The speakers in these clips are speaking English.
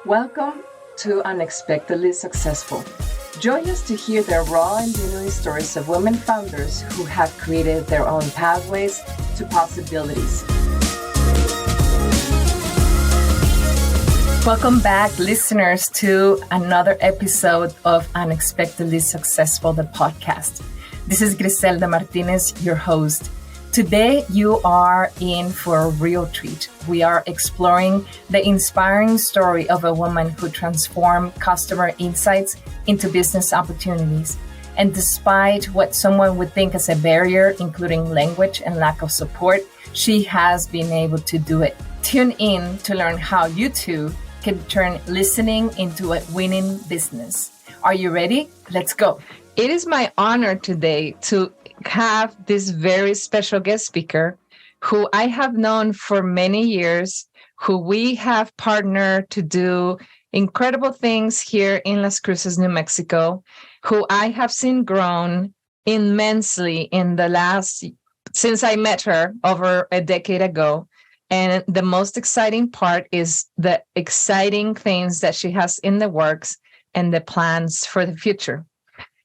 Welcome to Unexpectedly Successful. Join us to hear the raw and genuine stories of women founders who have created their own pathways to possibilities. Welcome back, listeners, to another episode of Unexpectedly Successful, the podcast. This is Griselda Martinez, your host. Today, you are in for a real treat. We are exploring the inspiring story of a woman who transformed customer insights into business opportunities. And despite what someone would think as a barrier, including language and lack of support, she has been able to do it. Tune in to learn how you too can turn listening into a winning business. Are you ready? Let's go. It is my honor today to have this very special guest speaker who I have known for many years, who we have partnered to do incredible things here in Las Cruces, New Mexico, who I have seen grown immensely in the since I met her over a decade ago. And the most exciting part is the exciting things that she has in the works and the plans for the future.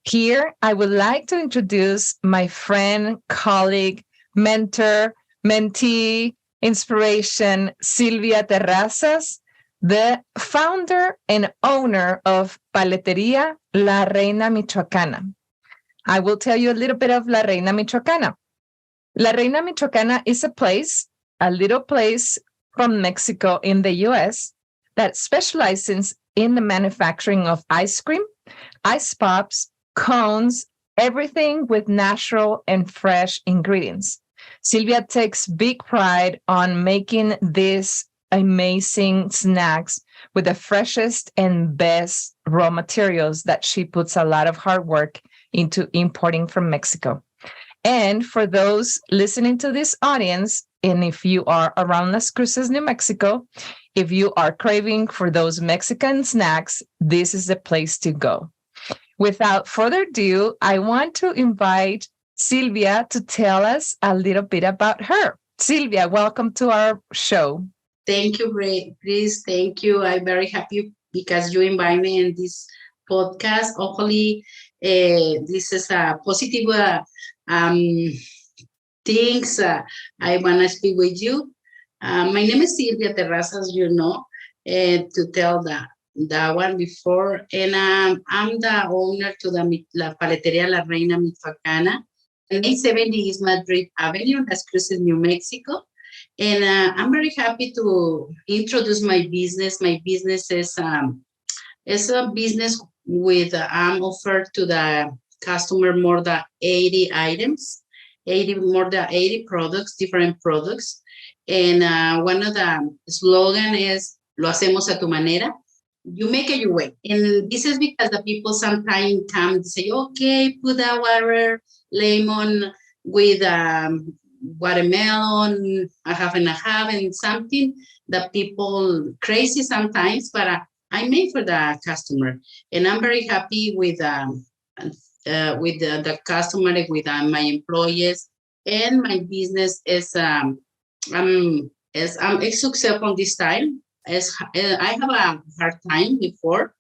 Here, I would like to introduce my friend, colleague, mentor, mentee, inspiration, Silvia Terrazas, the founder and owner of Paletería La Reina Michoacana. I will tell you a little bit of La Reina Michoacana. La Reina Michoacana is a little place from Mexico in the US that specializes in the manufacturing of ice cream, ice pops, cones, everything with natural and fresh ingredients. Silvia takes big pride on making these amazing snacks with the freshest and best raw materials that she puts a lot of hard work into importing from Mexico. And for those listening to this audience, and if you are around Las Cruces, New Mexico, if you are craving for those Mexican snacks, this is the place to go. Without further ado, I want to invite Silvia to tell us a little bit about her. Silvia, welcome to our show. Thank you, Chris. Thank you. I'm very happy because you invite me in this podcast. Hopefully, this is a positive things I want to speak with you. My name is Silvia Terrazas, you know, to tell that one before. And I'm the owner to La Paletería La Reina Michoacana. And 870 is Madrid Avenue, Las Cruces, New Mexico. And I'm very happy to introduce my business. My business is a business with I'm offered to the customer more than 80 items, more than 80 products, different products. And one of the slogan is "Lo hacemos a tu manera." You make it your way. And this is because the people sometimes come and say, okay, put a water, lemon with watermelon, a half and a half, and something that people crazy sometimes, but I made for the customer. And I'm very happy with the customer, with my employees, and my business is I'm successful this time. I have a hard time before,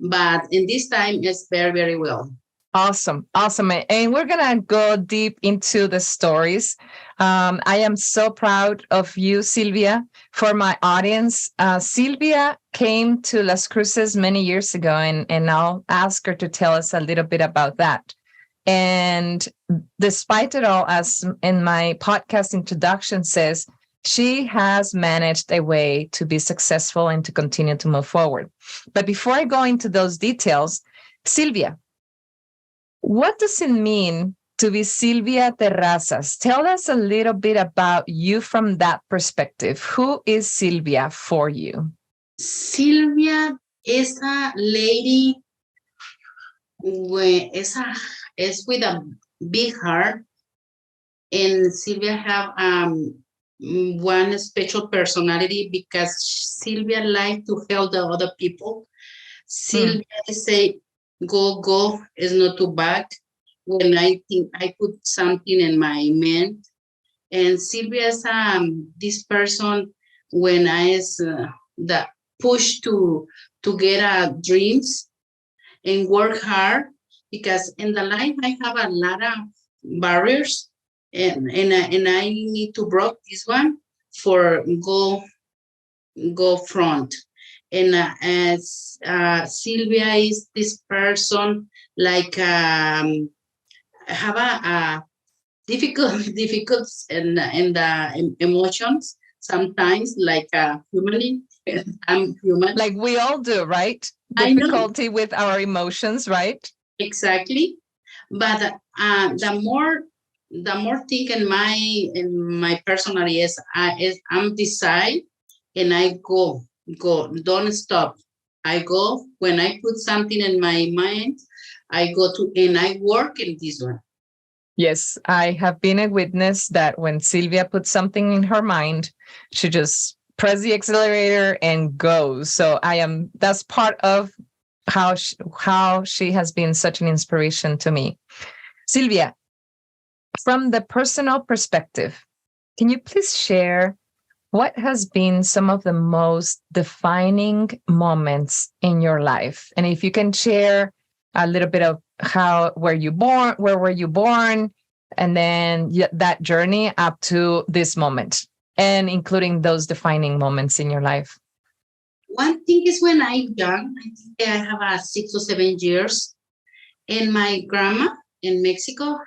but in this time it's very, very well. Awesome. And we're going to go deep into the stories. I am so proud of you, Silvia. For my audience, Silvia came to Las Cruces many years ago, and I'll ask her to tell us a little bit about that. And despite it all, as in my podcast introduction says, she has managed a way to be successful and to continue to move forward. But before I go into those details, Silvia, what does it mean to be Silvia Terrazas? Tell us a little bit about you from that perspective. Who is Silvia for you? Silvia is a lady is with a big heart, and Silvia have one special personality because Silvia like to help the other people. Silvia say, go is not too bad. When I think I put something in my mind, and Silvia is this person when I is the push to get dreams and work hard, because in the life I have a lot of barriers, and I need to break this one for go front. And as Silvia is this person, like have a difficult in the emotions sometimes, like humanly. I'm human. Like we all do, right? I know Difficulty with our emotions, right? exactly, but the more thing in my personality is I'm decide, and I go, don't stop. I go when I put something in my mind. I go to and I work in this one. Yes, I have been a witness that when Silvia puts something in her mind, she just press the accelerator and goes. So that's part of how she has been such an inspiration to me. Silvia, from the personal perspective, can you please share what has been some of the most defining moments in your life? And if you can share a little bit of where were you born, and then that journey up to this moment, and including those defining moments in your life. One thing is when I young, I think I have 6 or 7 years, and my grandma in Mexico,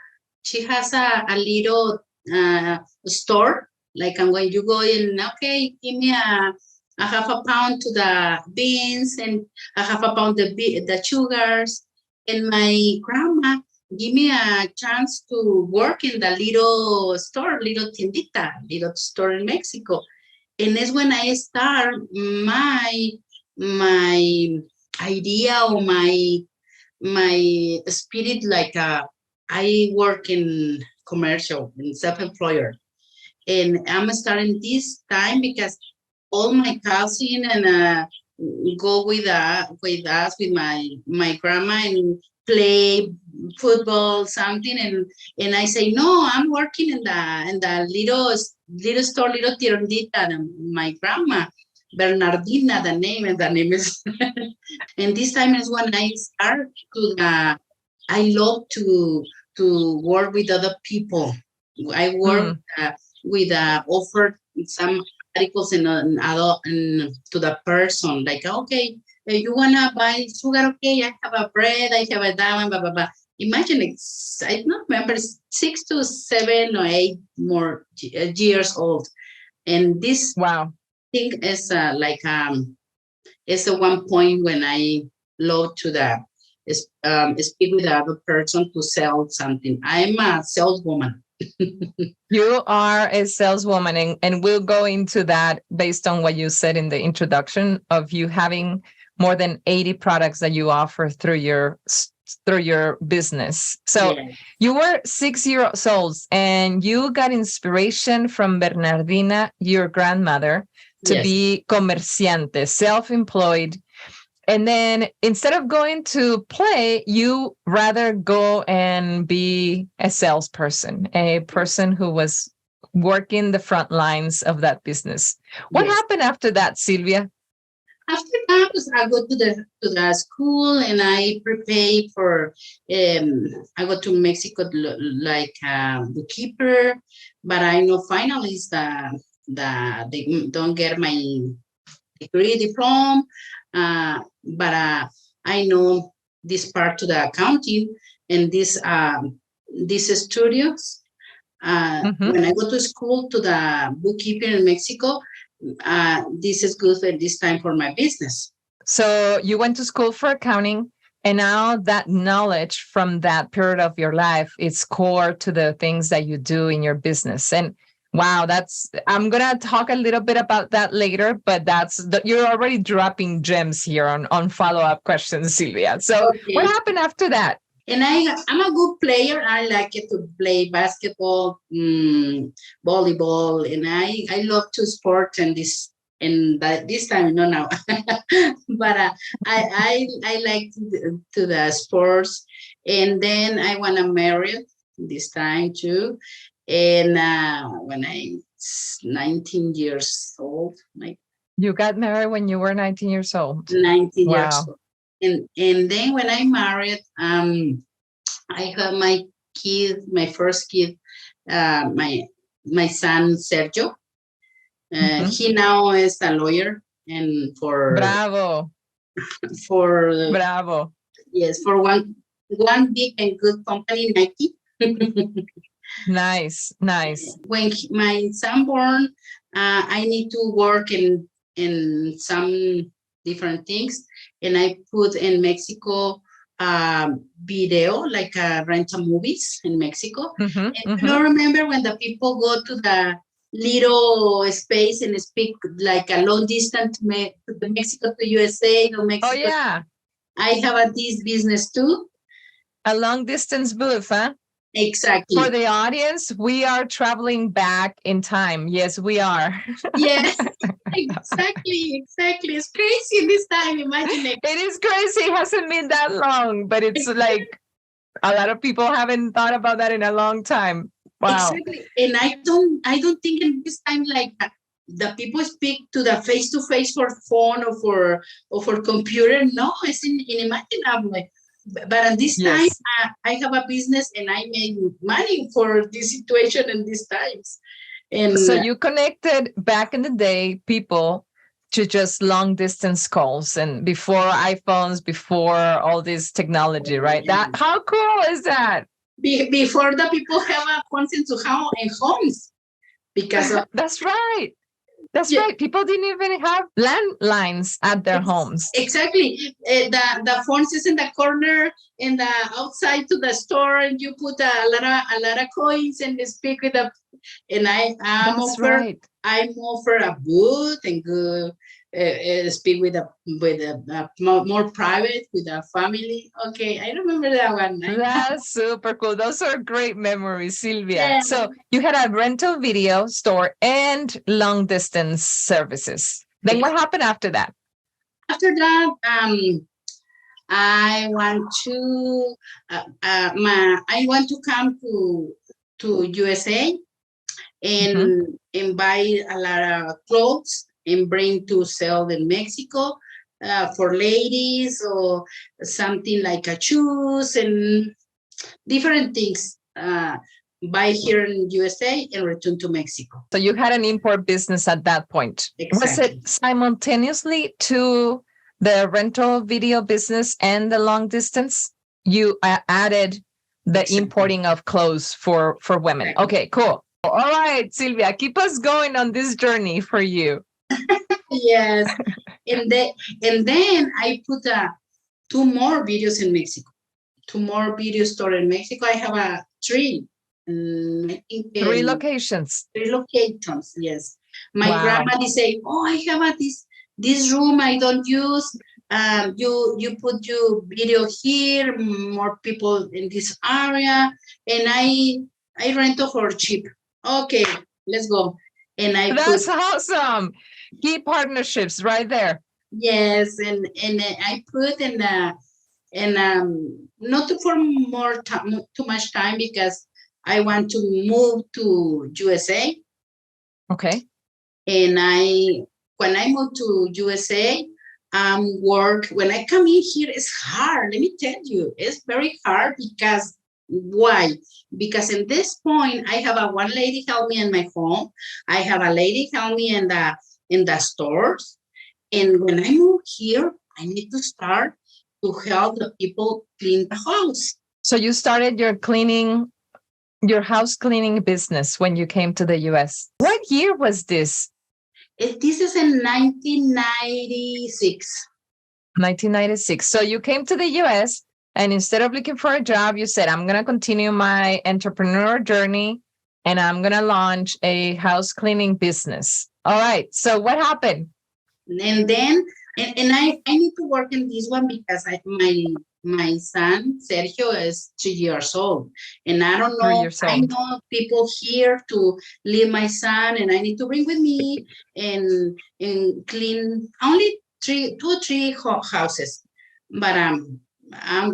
she has a little store. Like when you go in, okay, give me a half a pound to the beans and a half a pound the sugars. And my grandma give me a chance to work in the little store, little tiendita, little store in Mexico. And it's when I start my idea or my spirit, like I work in commercial in self-employer, and I'm starting this time because all my cousin and go with us with my grandma and play football something, and I say no, I'm working in the little store, little tiendita. My grandma Bernardina, the name is. And this time is when I start to I love to work with other people. I work with offer some articles in to the person, like okay, you wanna buy sugar? Okay, I have a bread, I have a diamond, blah blah blah. Imagine it's I don't remember 6 to 7 or 8 more years old, and this Wow. thing is it's a one point when I love to speak with the other person to sell something. I'm a saleswoman. You are a saleswoman, and we'll go into that based on what you said in the introduction of you having more than 80 products that you offer through your business. So yeah. You were 6 years old and you got inspiration from Bernardina, your grandmother, to yes. be comerciante, self-employed. And then instead of going to play, you rather go and be a salesperson, a person who was working the front lines of that business. What yes. happened after that, Silvia? After that, I go to the school and I prepare for. I go to Mexico like the keeper, but I know finally is they don't get my degree diploma. But I know this part to the accounting and this studios. When I go to school to the bookkeeping in Mexico, this is good at this time for my business. So you went to school for accounting, and now that knowledge from that period of your life is core to the things that you do in your business. And wow, I'm going to talk a little bit about that later, but you're already dropping gems here on follow-up questions, Silvia. So okay. What happened after that? And I'm a good player. I like it to play basketball, volleyball, and I love to sport and this time, no now. But I like to the sports, and then I want to marry this time too. And when I'm 19 years old, You got married when you were 19 years old. 19 years Wow. old. And then when I married, I had my kid, my first kid, my son Sergio. He now is a lawyer, and Bravo. for Bravo. yes, for one big and good company, Nike. Nice. When my son born, I need to work in some different things, and I put in Mexico video, like rental movies in Mexico. And you remember when the people go to the little space and speak like a long distance to Mexico to USA to Mexico? Oh, yeah. I have this business too. A long distance booth, huh? Exactly. For the audience, we are traveling back in time. Yes, we are. Yes, exactly. It's crazy this time. Imagine it. It is crazy. It hasn't been that long, but it's like a lot of people haven't thought about that in a long time. Wow. Exactly. And I don't think in this time like the people speak to the face to face for phone or for computer. No, it's unimaginable. But at this time, I have a business and I make money for this situation and these times. And so you connected back in the day people to just long distance calls and before iPhones, before all this technology, right? That how cool is that? Before the people have a phones into homes, because of, that's right. That's right. People didn't even have landlines at their homes. Exactly. The phones is in the corner, in the outside to the store, and you put a lot of coins and speak with the. And I'm offer a booth and go speak with a more private with a family. Okay, I remember that one. That's super cool. Those are great memories, Silvia. Yeah. So you had a rental video store and long distance services. Then what happened after that? After that, I want to come to USA and buy a lot of clothes and bring to sell in Mexico for ladies or something like a shoes and different things. Buy here in USA and return to Mexico. So you had an import business at that point. Exactly. Was it simultaneously to the rental video business and the long distance? You added the importing of clothes for women. Okay, cool. All right, Silvia, keep us going on this journey for you. Yes. and then I put two more videos in Mexico. Two more video store in Mexico. I have three. I think, three locations. Three locations, yes. My grandma say, "Oh, I have this room I don't use. You put your video here. More people in this area, and I rent for cheap. Okay, let's go." And that's awesome. Key partnerships right there. Yes, and I put in not for too much time because I want to move to USA. Okay. And when I moved to USA, work. When I come in here, it's hard. Let me tell you, it's very hard because why? Because in this point, I have one lady help me in my home. I have a lady help me in the stores. And when I move here, I need to start to help the people clean the house. So you started your house cleaning business when you came to the US. What year was this? This is in 1996. 1996. So you came to the US and instead of looking for a job, you said, I'm going to continue my entrepreneur journey and I'm going to launch a house cleaning business. All right. So what happened? And then, and I need to work in this one because my son Sergio is 3 years old, and I don't know. I know people here to leave my son, and I need to bring with me and clean only 2 or 3 houses. But I'm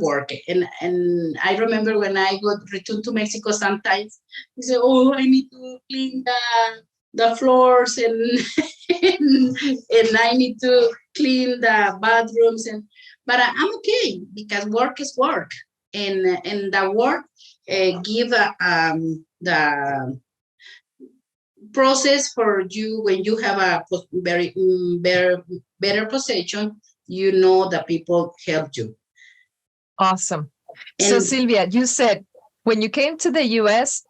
working, and I remember when I return to Mexico, sometimes I say, "Oh, I need to clean the floors and I need to clean the bathrooms but I'm okay because work is work and the work give the process for you when you have a very better position, you know that people help you. Awesome. So And Silvia, you said when you came to the US,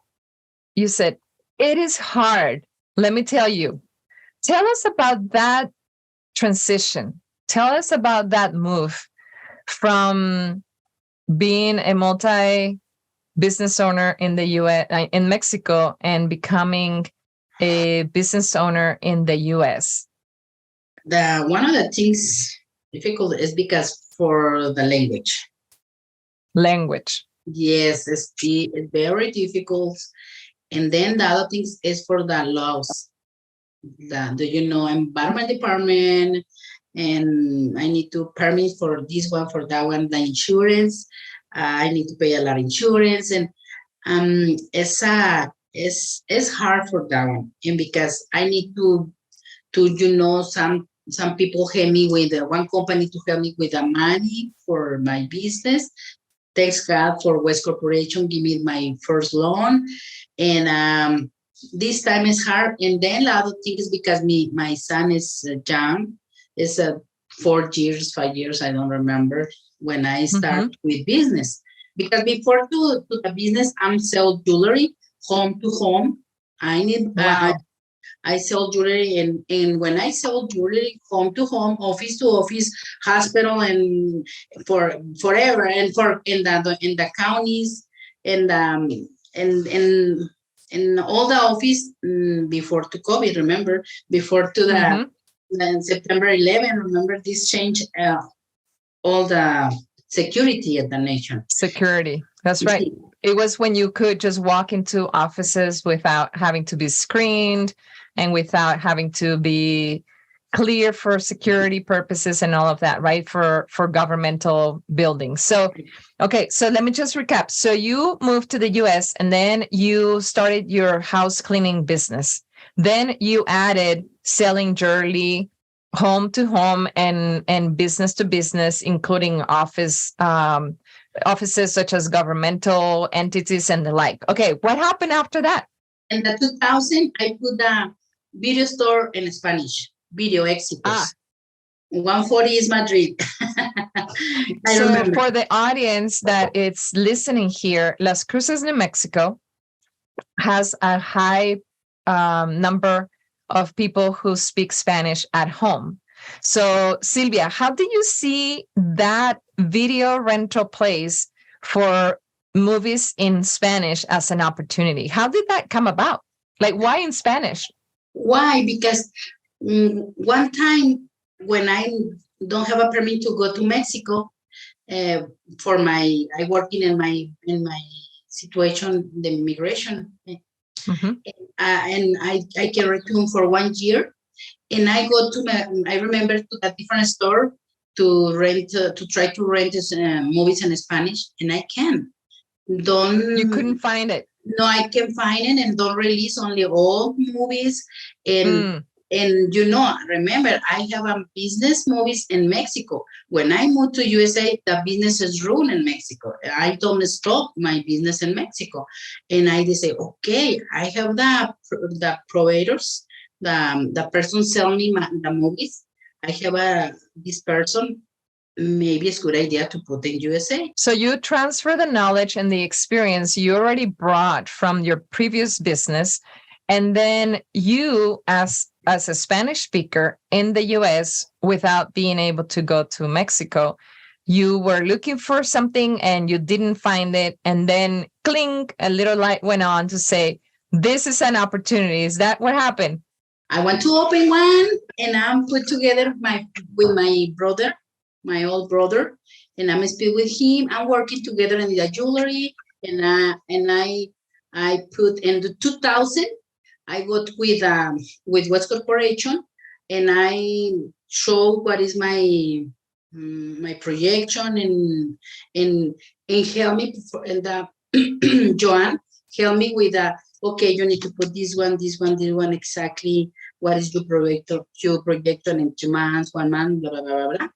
you said it is hard. Let me tell you. Tell us about that transition. Tell us about that move from being a multi business owner in the US, in Mexico, and becoming a business owner in the US. the one of the things difficult is because for the language. Yes, it's very difficult. And then the other things is for the laws. Environment department, and I need to permit for this one, for that one, the insurance. I need to pay a lot of insurance, and it's hard for that one, and because I need to some people help me with one company to help me with the money for my business. Thanks God for West Corporation, give me my first loan, and this time is hard. And then the other thing is because my son is young, is 4 years, 5 years, I don't remember when I start with business. Because before to the business, I'm sell jewelry home to home. I need I sell jewelry, and when I sell jewelry home to home, office to office, hospital, and for forever, and for in the counties, and and all the office before to COVID. Remember, before to the September 11. Remember this change all the security at the nation. Security. That's right. It was when you could just walk into offices without having to be screened and without having to be clear for security purposes and all of that, right? For governmental buildings. So, okay, so let me just recap. So you moved to the US and then you started your house cleaning business. Then you added selling jewelry home to home and business to business, including offices such as governmental entities and the like. Okay, what happened after that? In the 2000, I put a video store in Spanish, Video Éxitos. 140 is Madrid. So remember. For the audience that it's listening here, Las Cruces, New Mexico has a high number of people who speak Spanish at home. So Silvia, how do you see that video rental place for movies in Spanish as an opportunity? How did that come about? Like, why in Spanish? Why? Because one time when I don't have a permit to go to Mexico, for I working in my situation, the immigration, and I can return for 1 year, and I go to I remember to a different store to rent to try to rent movies in Spanish, and I can. You couldn't find it. No, I can find it and don't release only old movies. And remember, I have a business movies in Mexico. When I moved to USA, the business is ruined in Mexico. I don't stop my business in Mexico. And I say, okay, I have the providers, the person selling me the movies. I have this person. Maybe it's a good idea to put in USA. So you transfer the knowledge and the experience you already brought from your previous business. And then you, as a Spanish speaker in the US, without being able to go to Mexico, you were looking for something and you didn't find it. And then clink, a little light went on to say, this is an opportunity. Is that what happened? I want to open one, and I'm put together with my brother, my old brother, and I'm speak with him. I'm working together in the jewelry, and I put in the 2000. I got with West Corporation, and I show what is my projection and help me and the Joan help me with okay, you need to put this one, exactly. What is your projection in 2 months, 1 month, blah, blah, blah, blah.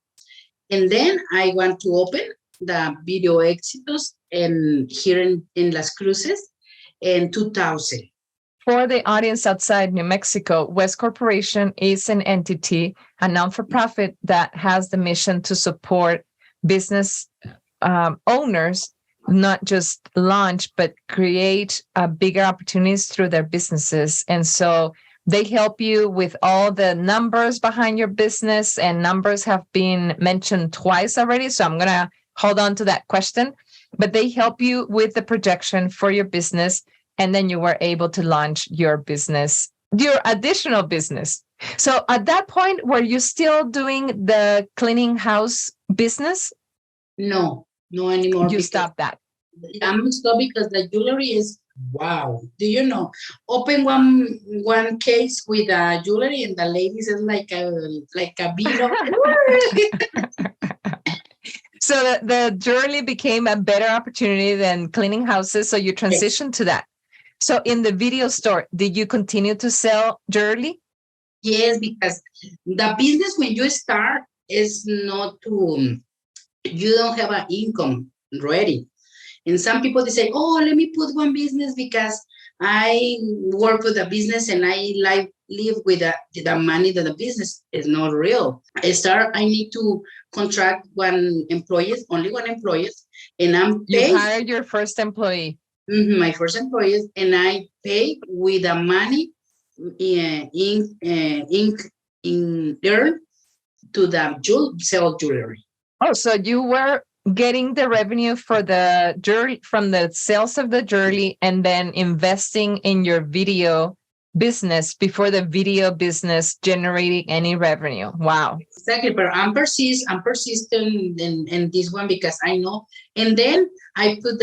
And then I want to open the video éxitos and here in Las Cruces in 2000. For the audience outside New Mexico, West Corporation is an entity, a non-for-profit that has the mission to support business owners, not just launch, but create bigger opportunities through their businesses. And so they help you with all the numbers behind your business, and numbers have been mentioned twice already. So I'm going to hold on to that question, but they help you with the projection for your business. And then you were able to launch your business, your additional business. So at that point, were you still doing the cleaning house business? No anymore. You stopped that. I'm stopped because the jewelry is wow. Do you know? Open one case with jewelry, and the ladies is like a beetle. So the jewelry became a better opportunity than cleaning houses. So you transitioned to that. So in the video store, did you continue to sell jewelry? Yes, because the business when you start is not to, you don't have an income ready. And some people, they say, oh, let me put one business because I work with a business and I live with the money that the business is not real. I need to contract only one employee, and I'm paid. You hired your first employee. My first employees, and I pay with the money in earn to the sell jewelry. Oh, so you were getting the revenue for the jewelry from the sales of the jewelry, and then investing in your video business before the video business generating any revenue. Wow. Exactly, but I'm persistent in this one because I know. And then I put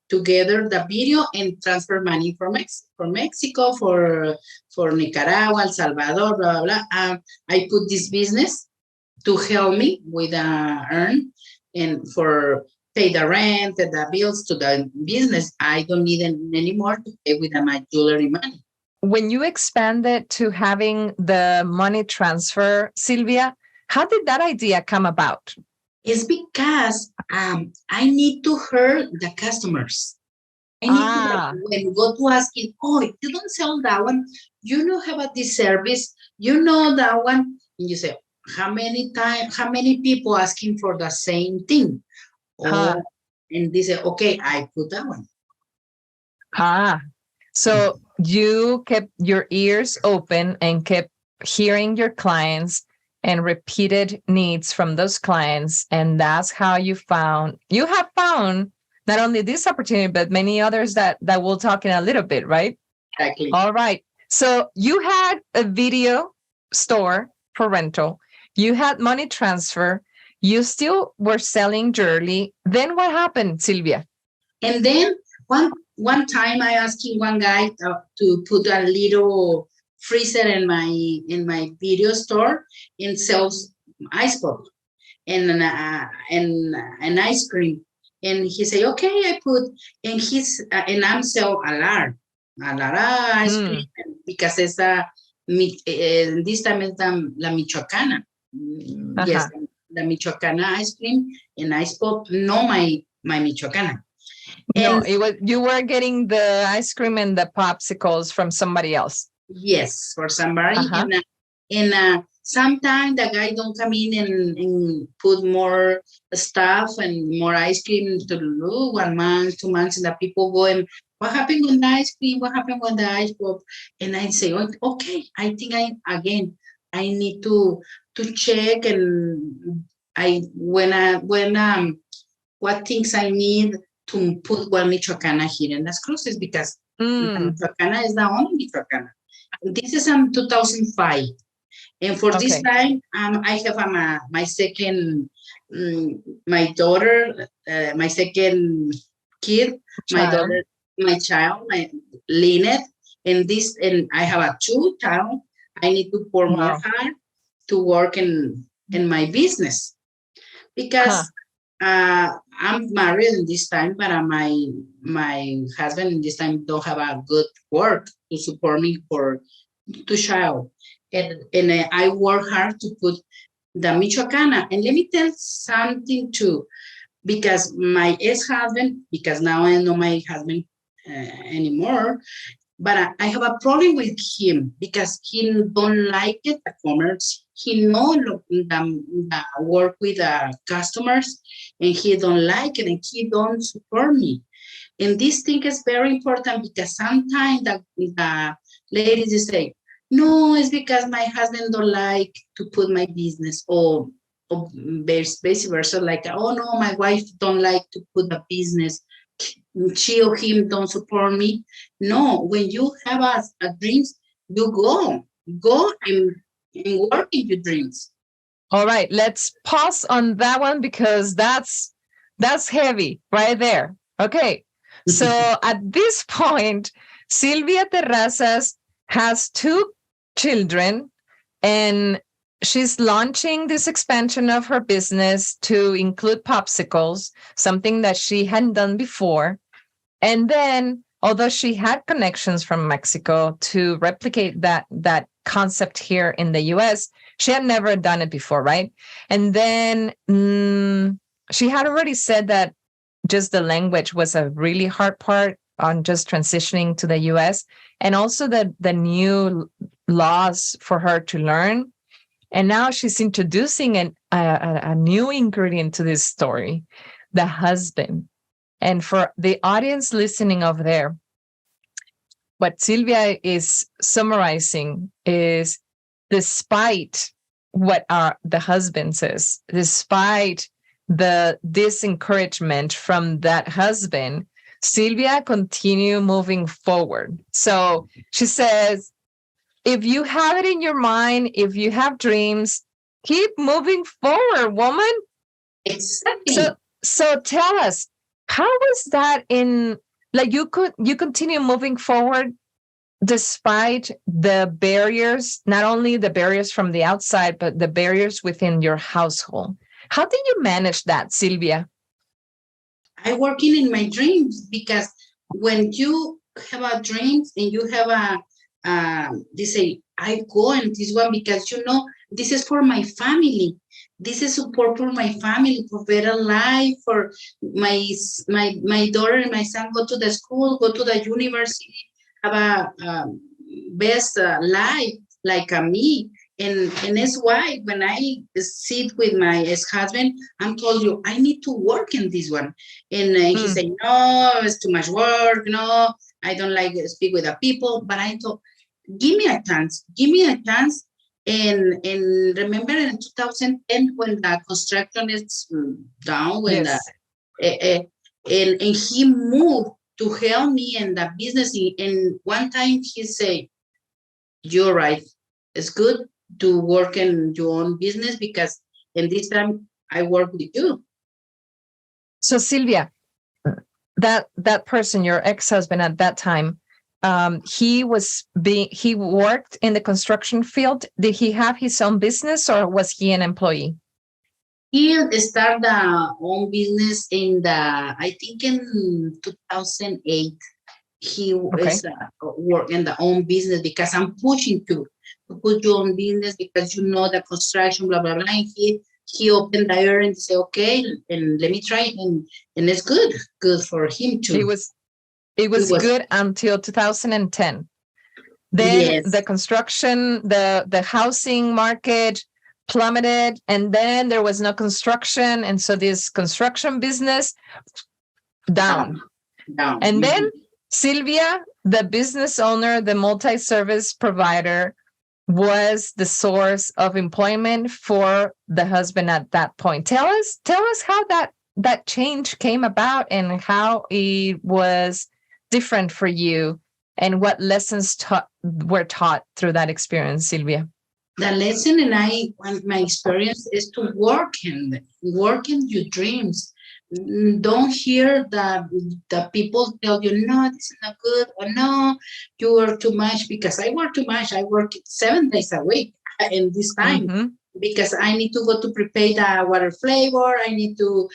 together the video and transfer money from Mexico, for Nicaragua, El Salvador, blah, blah, blah. I put this business to help me with earn and for pay the rent and the bills to the business. I don't need anymore to pay with my jewelry money. When you expanded to having the money transfer, Silvia, how did that idea come about? It's because I need to hurt the customers. I need to, when go to asking, oh, you don't sell that one, you don't have this service, you know that one, and you say, how many people asking for the same thing? Oh, and they say, okay, I put that one. So you kept your ears open and kept hearing your clients and repeated needs from those clients. And that's how you have found not only this opportunity, but many others that we'll talk in a little bit, right? Exactly. All right. So you had a video store for rental. You had money transfer. You still were selling jewelry. Then what happened, Silvia? And then one time I asking one guy to put a little freezer in my video store and sells ice pop and an ice cream. And he say, okay, I put, and I'm sell a lot of ice cream because it's this time it's la Michoacana. Yes, the Michoacana ice cream and ice pop, no my Michoacana. No, you were getting the ice cream and the popsicles from somebody else. Yes, for somebody. And sometimes the guy don't come in and put more stuff and more ice cream to 1 month, 2 months, and the people go and what happened with the ice cream? What happened with the ice pop? And I say, okay, I think I need to check and what things I need to put one Michoacana here in Las Cruces because Michoacana is the only Michoacana. This is 2005. And for this time, I have my second, my daughter, my second kid, my child, my Lynette, and I have 2 child. I need to pour more hard to work in my business because I'm married in this time, but my husband in this time don't have a good work to support me for 2 child, and I work hard to put the Michoacana. And let me tell something too, because my ex-husband, because now I know my husband anymore, but I have a problem with him because he don't like it, the commerce. He know the work with the customers, and he don't like it, and he don't support me. And this thing is very important because sometimes the ladies just say, no, it's because my husband don't like to put my business, or vice versa, like, oh no, my wife don't like to put the business, she or him don't support me. No, when you have a dreams, you go and work in your dreams. All right, let's pause on that one because that's heavy right there. Okay. So at this point, Silvia Terrazas has 2 children, and she's launching this expansion of her business to include Popsicles, something that she hadn't done before. And then, although she had connections from Mexico to replicate that concept here in the US, she had never done it before, right? And then she had already said that just the language was a really hard part on just transitioning to the US, and also the new laws for her to learn. And now she's introducing a new ingredient to this story, the husband. And for the audience listening over there, what Silvia is summarizing is, despite what the husband says, despite the disencouragement from that husband, Silvia continue moving forward. So she says, if you have it in your mind, if you have dreams, keep moving forward, woman. Exactly. So tell us, how was that you continue moving forward despite the barriers, not only the barriers from the outside, but the barriers within your household? How did you manage that, Silvia? I working in my dreams, because when you have a dreams and you have they say, I go in this one because this is for my family. This is support for my family, for better life, for my daughter and my son go to the school, go to the university, have a best life like me. And that's why when I sit with my ex-husband, I'm told you, I need to work in this one. And he said, no, it's too much work. No, I don't like to speak with the people. But I thought, give me a chance. And remember in 2010 when the construction is down, when Yes. and he moved to help me in the business. And one time he said, you're right. It's good to work in your own business, because in this time I work with you. So Silvia, that person, your ex-husband at that time, he worked in the construction field. Did he have his own business, or was he an employee? He started the own business I think in 2008. He is working the own business, because I'm pushing to put your own business, because the construction, blah, blah, blah. And he opened the door and said, okay, and let me try it. And it's good for him too. It was good until 2010. Then yes. The construction, the housing market plummeted, and then there was no construction. And so this construction business down. And then Silvia, the business owner, the multi-service provider, was the source of employment for the husband at that point. Tell us how that change came about, and how it was different for you, and what lessons were taught through that experience, Silvia. The lesson my experience is to work in your dreams. Don't hear the people tell you, no, this is not good, or no, you work too much, because I work too much. I work 7 days a week in this time. because I need to go to prepare the water flavor. I need to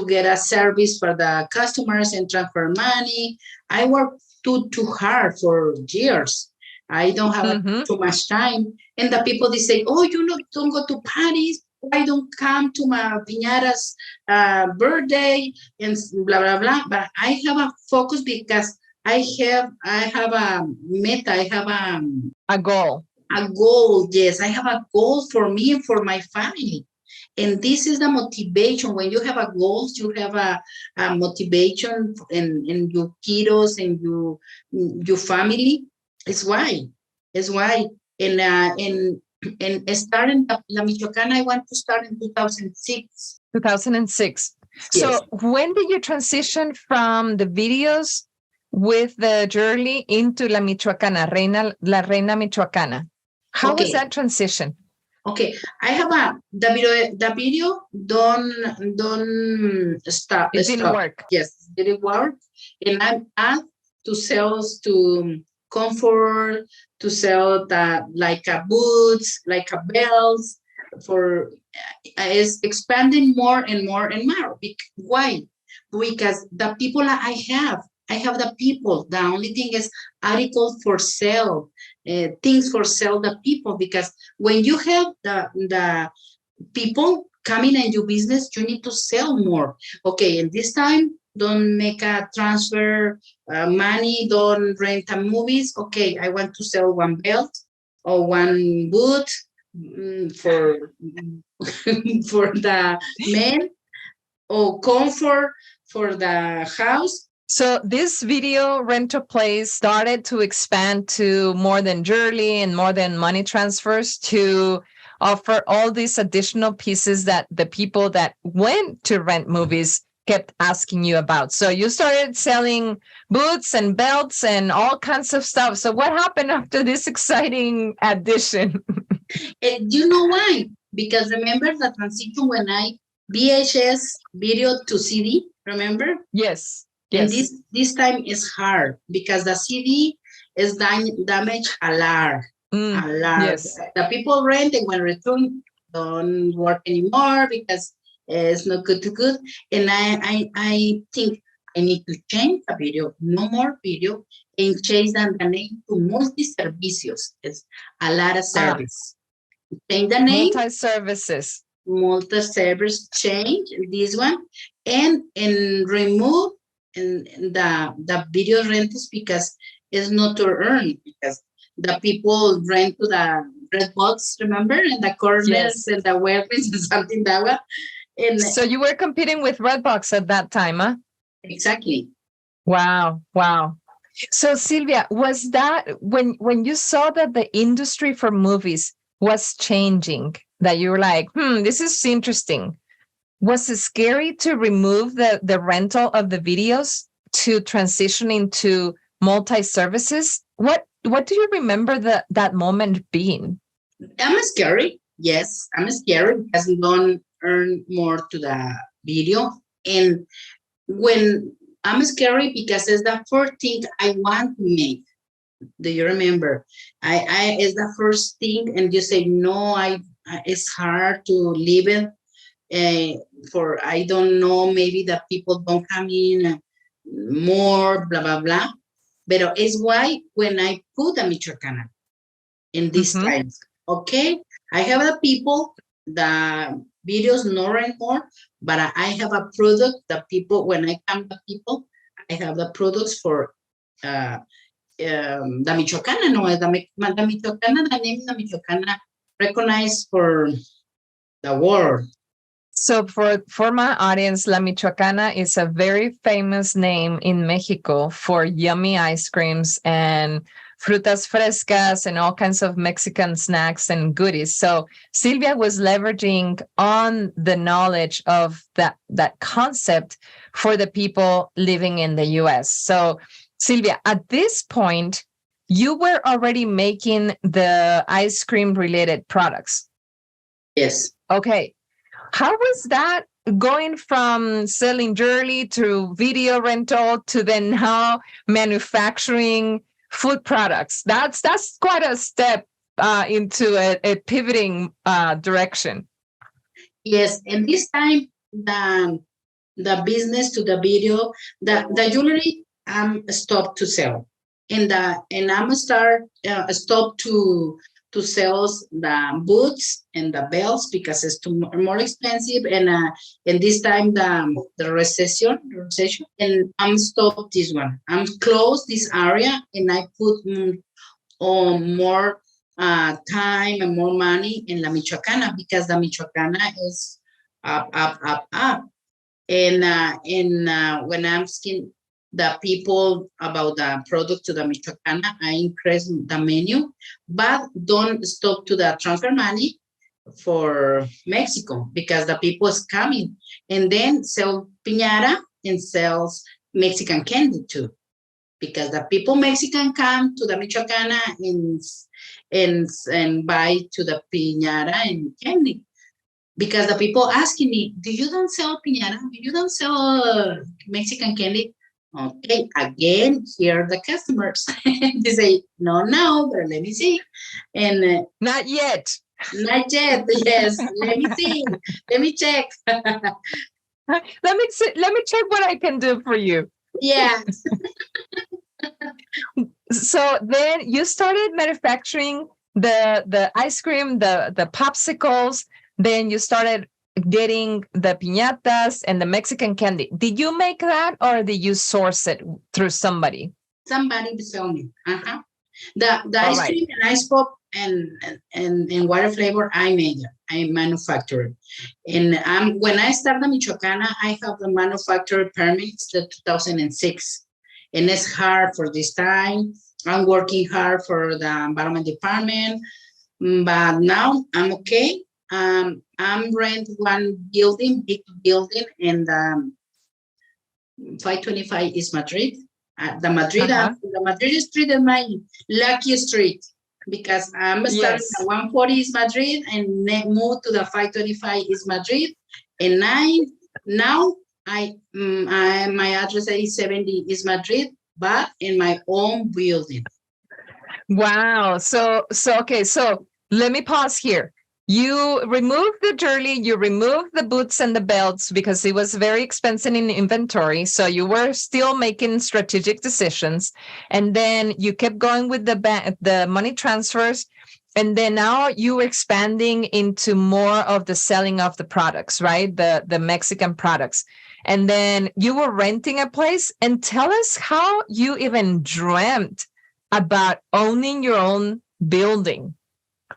get a service for the customers and transfer money. I work too hard for years. I don't have too much time. And the people, they say, oh, you know, don't go to parties. Why don't come to my piñata's birthday and blah, blah, blah. But I have a focus because I have a meta. I have a goal. A goal, yes. I have a goal for me and for my family. And this is the motivation. When you have a goal, you have a motivation in your kiddos and your family. It's why. It's why. And starting La Michoacana, I want to start in 2006. 2006. Yes. So when did you transition from the videos with the journey into La Michoacana, La Reina Michoacana? How was that transition? Okay, I have the video don't stop. It didn't work. Yes, it didn't work. And I'm asked to sell to comfort, to sell like a boots, like a belts for is expanding more and more and more. Why? Because the people I have the people. The only thing is articles for sale, things for sale the people. Because when you have the people coming in your business, you need to sell more. Okay, and this time, don't make a transfer money, don't rent a movies. Okay, I want to sell one belt or one boot for for the men, or comfort for the house. So this video rental place started to expand to more than jewelry and more than money transfers, to offer all these additional pieces that the people that went to rent movies kept asking you about. So you started selling boots and belts and all kinds of stuff. So what happened after this exciting addition? You know why? Because remember the transition when I VHS video to CD, remember? Yes. And Yes. this time is hard because the CD is damaged a lot. A lot. Yes. The people rent and when return don't work anymore because it's not good to good. And I think I need to change the video, no more video, and change the name to multi-servicios. It's a lot of service. Change the name. Multi-services. Multi-service, change this one and remove the video rentals because it's not to earn, because the people rent to the red box, remember, in the corners. Yes. And the weapons and something that way. And so you were competing with Redbox at that time, huh? Exactly. Wow. So Silvia, was that when you saw that the industry for movies was changing, that you were like, this is interesting? Was it scary to remove the rental of the videos to transition into multi-services? What do you remember that moment being? I'm scary. Yes, I'm scary because we don't earn more to the video. And when I'm scary because it's the first thing I want to make. Do you remember? I it's the first thing, and you say no. It's hard to leave it. For I don't know, maybe the people don't come in more, blah blah blah. But it's why when I put a Michoacana in this time, okay, I have the people, the videos no anymore, but I have a product. The people, when I come to people, I have the products for the Michoacana. No, the Michoacana, the name of the Michoacana recognized for the world. So for my audience, La Michoacana is a very famous name in Mexico for yummy ice creams and frutas frescas and all kinds of Mexican snacks and goodies. So Silvia was leveraging on the knowledge of that concept for the people living in the US. So Silvia, at this point, you were already making the ice cream related products. Yes. Okay. How was that going from selling jewelry to video rental to then now manufacturing food products? That's quite a step into a pivoting direction. Yes, and this time the business to the video, the jewelry stopped to sell, and I'm stop to sell the boots and the belts because it's more expensive, and this time the recession, and I'm stop this one. I'm close this area, and I put on more time and more money in La Michoacana because the Michoacana is up. And when I'm asking the people about the product to the Michoacana, I increase the menu, but don't stop to the transfer money for Mexico because the people is coming, and then sell piñata and sells Mexican candy too, because the people Mexican come to the Michoacana and buy to the piñata and candy. Because the people asking me, do you don't sell piñata? Do you don't sell Mexican candy? Okay, again, here are the customers. They say, no, but let me see. And not yet. Not yet, yes. Let me see. Let me check. Let me check what I can do for you. Yeah. So then you started manufacturing the ice cream, the popsicles. Then you started getting the piñatas and the Mexican candy. Did you make that, or did you source it through somebody? Somebody sell me. The ice cream and ice pop and water flavor, I made it. I manufactured. And when I started Michoacana, I have the manufacturer permits the 2006. And it's hard for this time. I'm working hard for the environment department, but now I'm okay. I'm rent one building, big building, and 525 is Madrid. The Madrid street is my lucky street because I'm starting at 140 is Madrid and move to the 525 is Madrid, and now my address is 70 is Madrid, but in my own building. Wow. So okay. So let me pause here. You removed the jewelry, you removed the boots and the belts because it was very expensive in inventory. So you were still making strategic decisions. And then you kept going with the money transfers. And then now you were expanding into more of the selling of the products, right? The Mexican products. And then you were renting a place. And tell us how you even dreamt about owning your own building.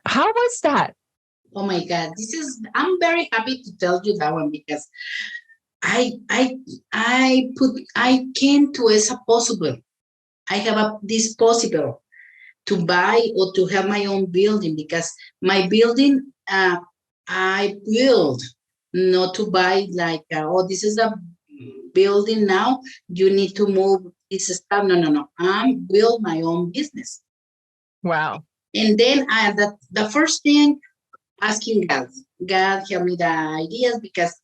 How was that? Oh my God, I'm very happy to tell you that one because I came to as a possible. I have this possible to buy or to have my own building because my building I build, not to buy like, this is a building now, you need to move this stuff. No. I build my own business. Wow. And then the first thing, asking God help me the ideas because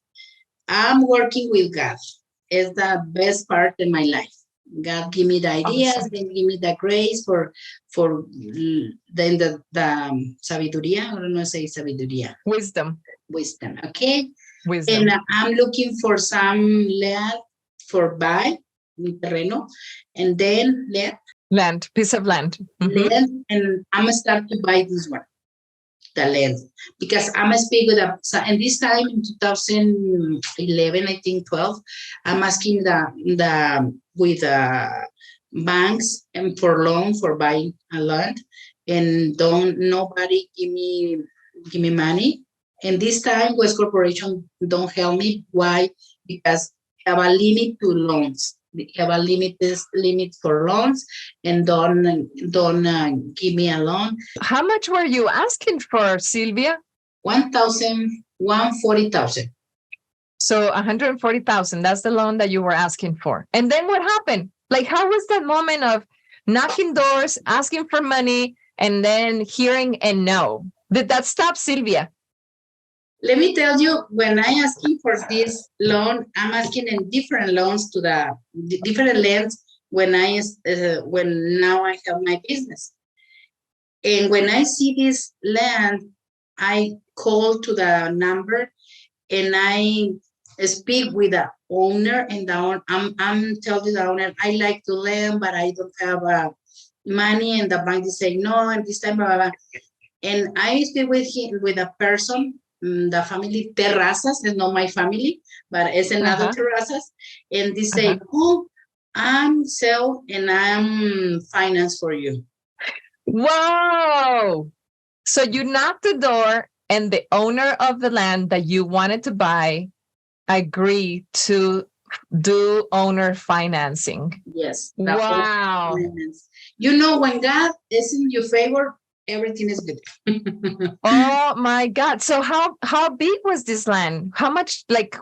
I'm working with God. It's the best part in my life. God give me the ideas, awesome. Then give me the grace for then the sabiduría, I don't know say sabiduría. Wisdom, okay? Wisdom. And I'm looking for some land for buy, mi terreno, and then piece of land. Mm-hmm. Land, and I'm gonna start to buy this one. The land, because I'm a speak with and this time in 2011, I think 12, I'm asking with banks and for loan for buying a land, and nobody give me money. And this time West Corporation don't help me. Why? Because have a limit to loans. They have a limit for loans, and don't give me a loan. How much were you asking for, Silvia? 140,000. So 140,000. That's the loan that you were asking for. And then what happened? Like, how was that moment of knocking doors, asking for money, and then hearing a no? Did that stop, Silvia? Let me tell you, when I asking for this loan, I'm asking in different loans to the different lends when now I have my business. And when I see this land, I call to the number and I speak with the owner and I'm telling the owner, I like to lend, but I don't have money. And the bank is saying, no, and this time, blah, blah, blah. And I speak with him, with a person, the family Terrazas, is not my family, but it's another Terrazas. And they say, oh, I'm sell and I'm finance for you. Wow. So you knocked the door and the owner of the land that you wanted to buy agreed to do owner financing. Yes. Wow. You know, when God is in your favor, everything is good. Oh my God. So how big was this land? How much like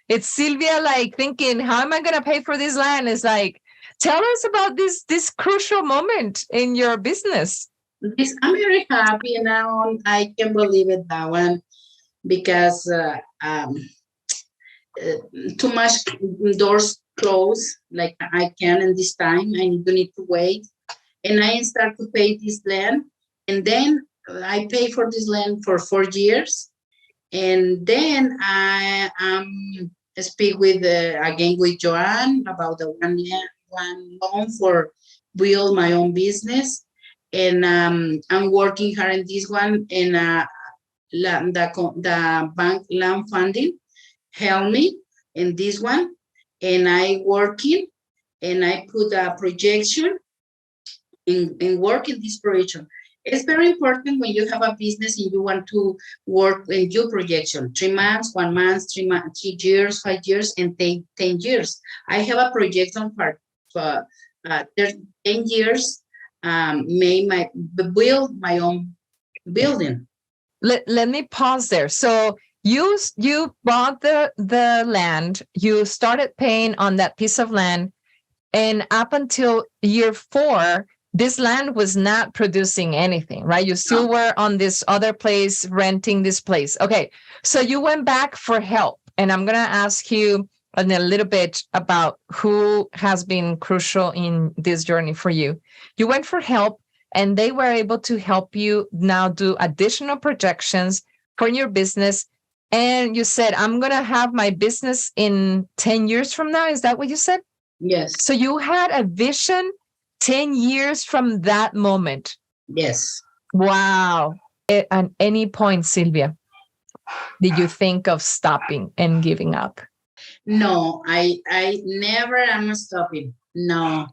it's Silvia like thinking, how am I gonna pay for this land? It's like, tell us about this crucial moment in your business. I'm very happy now. I can believe it that one because too much doors closed like I can in this time. I need to wait. And I start to pay this land. And then I pay for this land for 4 years. And then I speak with again with Joanne about the one loan for build my own business. And I'm working hard in this one. And the bank land funding help me in this one. And I working and I put a projection in work in this projection. It's very important when you have a business and you want to work in your projection. 3 months, 1 month, 3 years, 5 years, and 10 years. I have a projection for 10 years, build my own building. Let me pause there. So you bought the land, you started paying on that piece of land, and up until year 4, this land was not producing anything, right? You still were on this other place, renting this place. Okay, so you went back for help. And I'm going to ask you in a little bit about who has been crucial in this journey for you. You went for help, and they were able to help you now do additional projections for your business. And you said, I'm going to have my business in 10 years from now. Is that what you said? Yes. So you had a vision 10 years from that moment. Yes. Wow. At any point, Silvia, did you think of stopping and giving up? No, I never am stopping. No.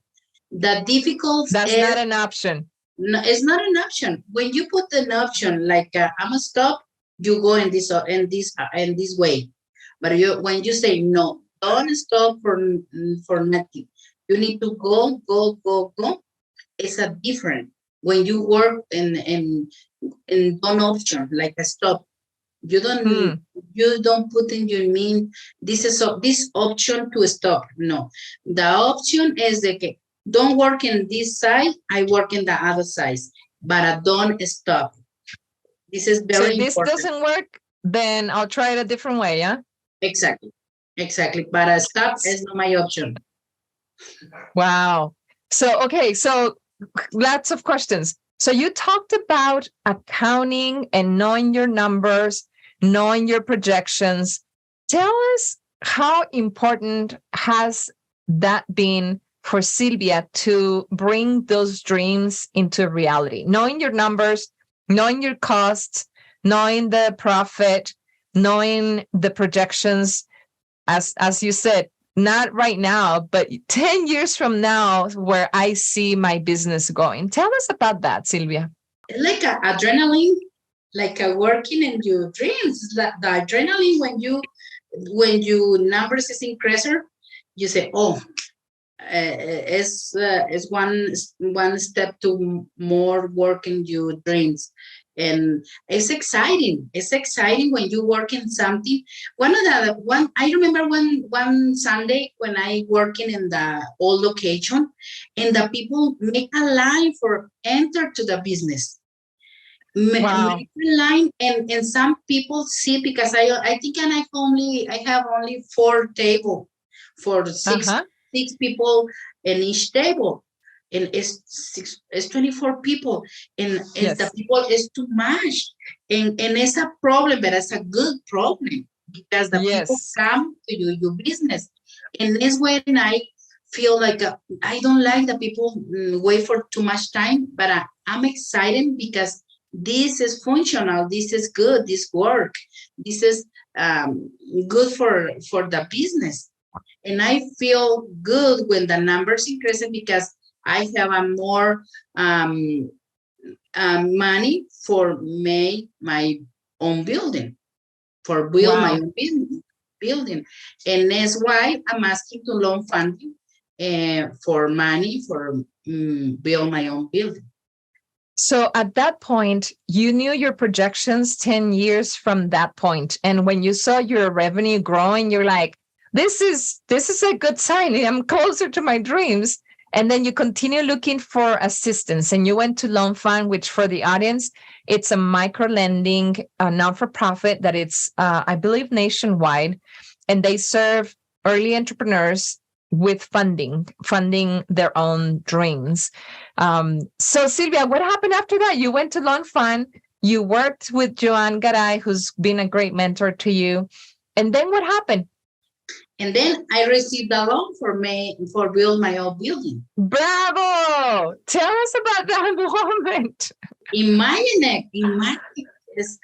The difficult That's not an option. No, it's not an option. When you put an option like I'm a stop, you go in this way. But when you say no, don't stop for nothing. You need to go. It's a different when you work in one option like a stop. You don't put in your mean this option to stop. No, the option is the don't work in this side. I work in the other side, but I don't stop. This is very important. So if this doesn't work, then I'll try it a different way. Yeah. Exactly. But a stop is not my option. Wow. So okay. So lots of questions. So you talked about accounting and knowing your numbers, knowing your projections. Tell us how important has that been for Silvia to bring those dreams into reality? Knowing your numbers, knowing your costs, knowing the profit, knowing the projections, as you said, not right now, but 10 years from now, where I see my business going. Tell us about that, Silvia. Like adrenaline, like working in your dreams. The adrenaline when you numbers is increasing, you say, oh, it's one step to more work in your dreams. And it's exciting. It's exciting when you work in something. I remember one Sunday when I working in the old location, and the people make a line for enter to the business. Wow. Make a line, and some people sit because I think I have only 4 tables for six people in each table. and it's 24 people, and the Yes. people is too much, and it's a problem, but it's a good problem because the people Yes. come to your business, and it's when I feel like I don't like the people wait for too much time, but I'm excited because this is functional, this is good, this work, this is good for the business. And I feel good when the numbers increase because I have a more money for make my own building, for build my Wow. own building. And that's why I'm asking to loan funding for money for build my own building. So at that point, you knew your projections 10 years from that point. And when you saw your revenue growing, you're like, this is a good sign. I'm closer to my dreams. And then you continue looking for assistance. And you went to Loan Fund, which for the audience, it's a micro lending, non-for-profit that it's, I believe, nationwide. And they serve early entrepreneurs with funding their own dreams. So Silvia, what happened after that? You went to Loan Fund, you worked with Joan Garay, who's been a great mentor to you. And then what happened? And then I received a loan for build my own building. Bravo! Tell us about that moment. Imagine it.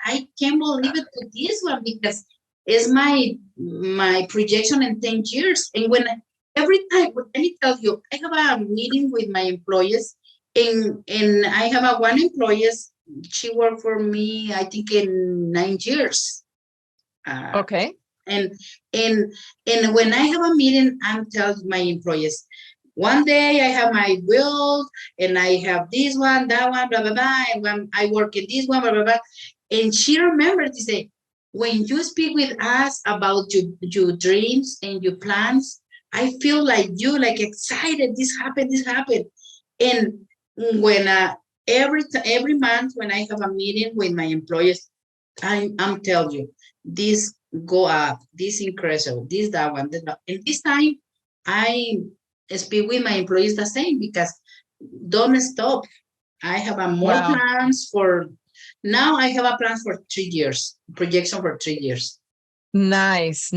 I can't believe it to this one because it's my projection in 10 years. And when every time, let me tell you, I have a meeting with my employees, and I have a one employee, she worked for me, I think, in 9 years. Okay. And when I have a meeting, I'm telling my employees, one day I have my bill and I have this one, that one, blah, blah, blah. And when I work in this one, blah, blah, blah. And she remembered to say, when you speak with us about your dreams and your plans, I feel like you like excited. This happened. And when every month when I have a meeting with my employees, I'm telling you, this go up, this increase, this, that one, that. And this time I speak with my employees the same because don't stop. I have a more plans for now. I have a plan for 3 years, projection for 3 years. Nice.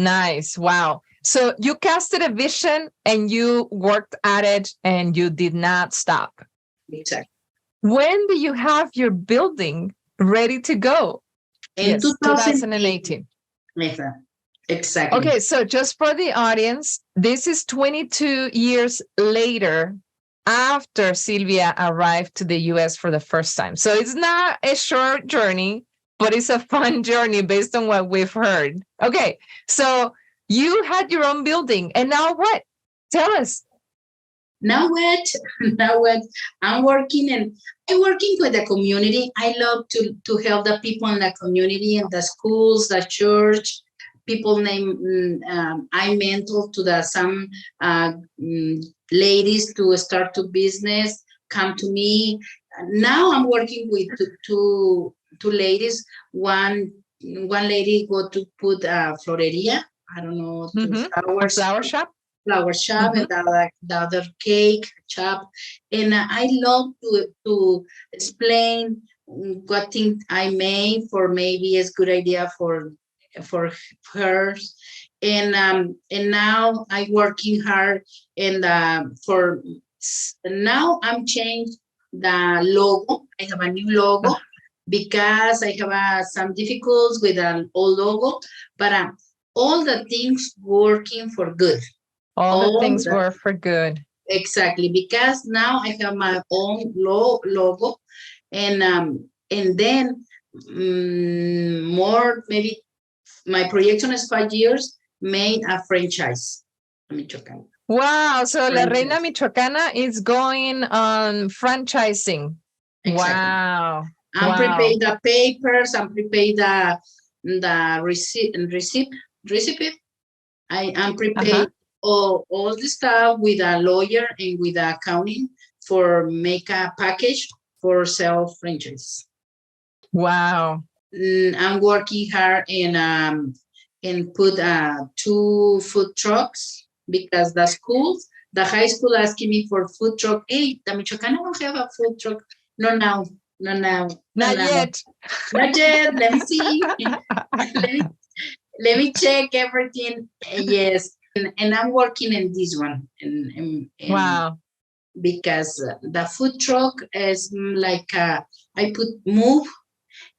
Wow. So you casted a vision and you worked at it and you did not stop. Exactly. When do you have your building ready to go? In 2018. Exactly. Okay, so just for the audience, this is 22 years later after Silvia arrived to the US for the first time. So it's not a short journey, but it's a fun journey based on what we've heard. Okay, so you had your own building, and now what? Tell us. Now what? I'm working with the community. I love to help the people in the community, and the schools, the church. People I mentor to some ladies to start to business, come to me. Now I'm working with two ladies. One lady go to put a floreria. I don't know, flower shop. And the other cake shop. And I love to explain what thing I made for maybe it's good idea for her. And now I'm working hard and for now I'm changed the logo. I have a new logo because I have some difficulties with an old logo, but all the things working for good. All the things were for good. Exactly, because now I have my own logo, and then more maybe my projection is 5 years, made a franchise. Michoacán. Wow, so La Reina Michoacana is going on franchising. Exactly. Wow. I'm preparing the papers, I'm preparing the receipt. I am prepared all the stuff with a lawyer and with accounting for make a package for sell franchise. Wow. I'm working hard and put 2 food trucks because the schools The high school asking me for food truck. Hey, the Michoacana don't have a food truck. No, now, no, now, no, Not now. yet. Not yet. Let me see. let me check everything. Yes, and I'm working in this one, Wow. because the food truck is like I put move,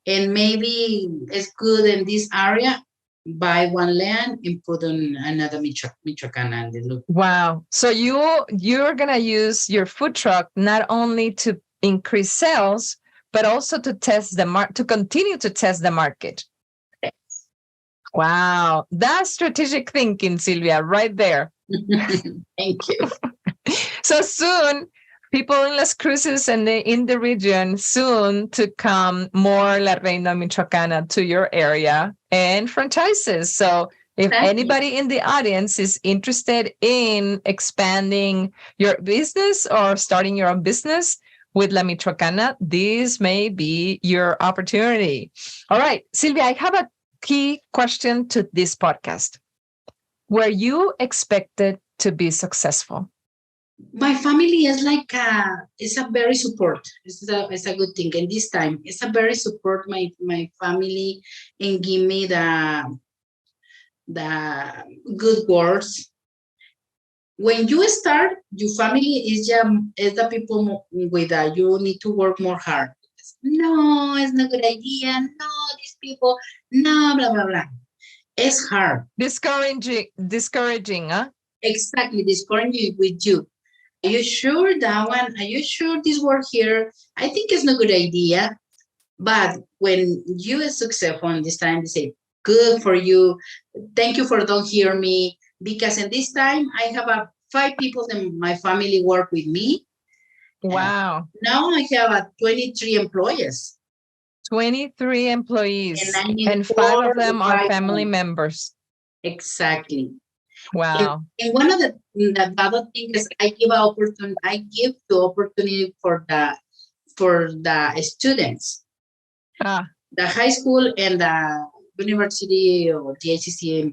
and maybe it's good in this area. Buy one land and put on another Michoacana and look. Wow. So you're gonna use your food truck not only to increase sales, but also to test to continue to test the market. Wow. That's strategic thinking, Silvia, right there. Thank you. So soon, people in Las Cruces and in the region soon to come more La Reina Michoacana to your area and franchises. So if anybody in the audience is interested in expanding your business or starting your own business with La Michoacana, this may be your opportunity. All right, Silvia, I have a key question to this podcast. Were you expected to be successful? My family is like it's a very support. It's a good thing. And this time it's a very support my family and give me the good words. When you start, your family is the people with you need to work more hard. No, it's not a good idea. No, these people, no, blah blah blah. It's hard. Discouraging, huh? Exactly, discouraging with you. Are you sure that one? Are you sure this work here? I think it's not a good idea. But when you are successful in this time, they say, good for you. Thank you for don't hear me. Because in this time, I have 5 people in my family work with me. Wow. Now I have 23 employees. 23 employees. And 5 of them are family members. Exactly. Wow. And one of the other things is I give the opportunity for the students. The high school and the university or the ACC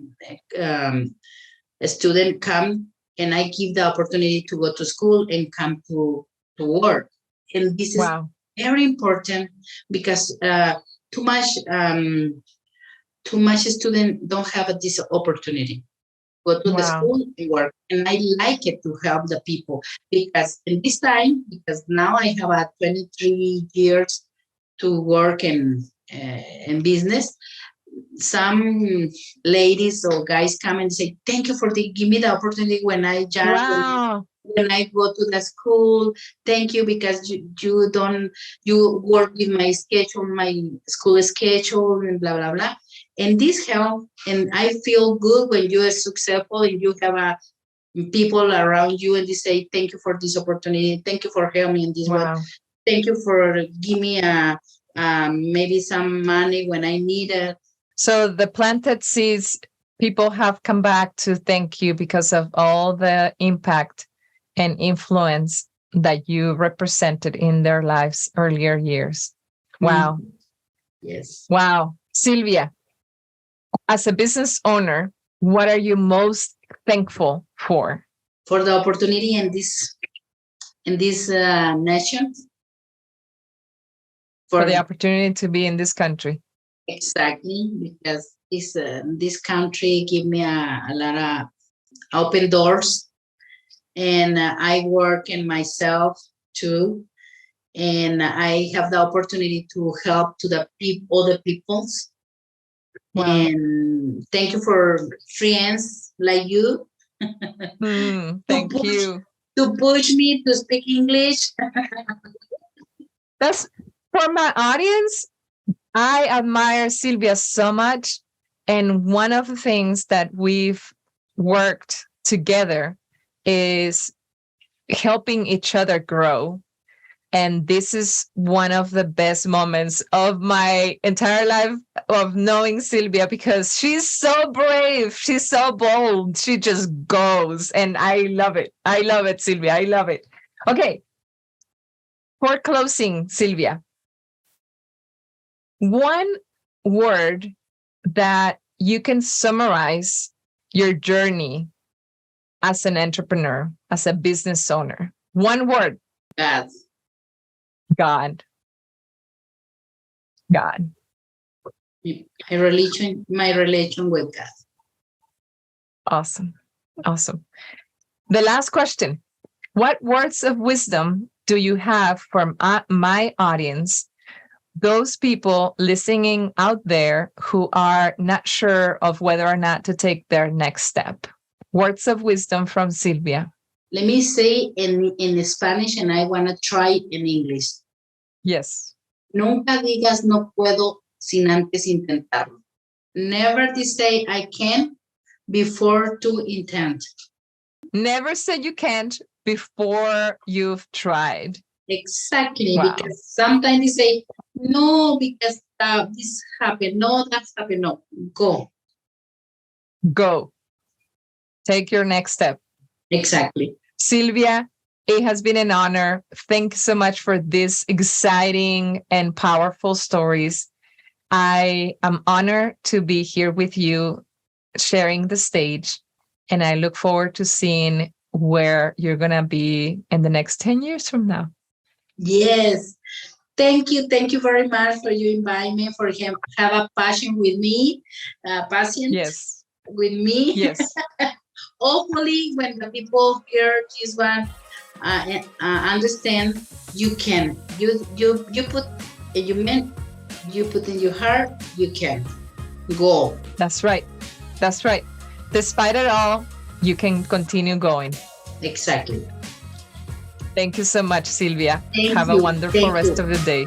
student come, and I give the opportunity to go to school and come to work. And this is very important because too much students don't have this opportunity. Go to the school and work. And I like it to help the people because in this time, because now I have 23 years to work in business. Some ladies or guys come and say, thank you for give me the opportunity when I when I go to the school. Thank you because you work with my schedule, my school schedule and blah, blah, blah. And this help, and I feel good when you are successful and you have people around you and they say, thank you for this opportunity. Thank you for helping me in this way. Thank you for giving me maybe some money when I need it. So the planted seeds, people have come back to thank you because of all the impact and influence that you represented in their lives earlier years. Wow. Mm-hmm. Yes. Wow. Silvia, as a business owner, what are you most thankful for? For the opportunity in this nation. For the opportunity to be in this country. Exactly, because this country give me a lot of open doors, and I work in myself too, and I have the opportunity to help to the other peoples. Wow. And thank you for friends like you. Thank you. To push me to speak English. That's for my audience. I admire Silvia so much. And one of the things that we've worked together is helping each other grow. And this is one of the best moments of my entire life of knowing Silvia because she's so brave. She's so bold. She just goes. And I love it. I love it, Silvia. I love it. Okay. For closing, Silvia, one word that you can summarize your journey as an entrepreneur, as a business owner? One word. God. God. God. My relation with God. Awesome. Awesome. The last question. What words of wisdom do you have for my audience, those people listening out there who are not sure of whether or not to take their next step? Words of wisdom from Silvia. Let me say in Spanish, and I want to try in English. Yes. Nunca digas no puedo sin antes intentarlo. Never say I can before to intend. Never say you can't before you've tried. Exactly. Wow. Because sometimes they say, no, because this happened. No, that's happened. No, go. Go. Take your next step. Exactly. Silvia, it has been an honor. Thank you so much for these exciting and powerful stories. I am honored to be here with you, sharing the stage, and I look forward to seeing where you're going to be in the next 10 years from now. Yes. Thank you. Thank you very much for you inviting me, for him have a passion with me, patient Yes. with me. Yes. Hopefully, when the people hear this one, understand you can. You put you put in your heart. You can go. That's right. That's right. Despite it all, you can continue going. Exactly. Thank you so much, Silvia. Thank Have you. a wonderful Thank rest you. of the day.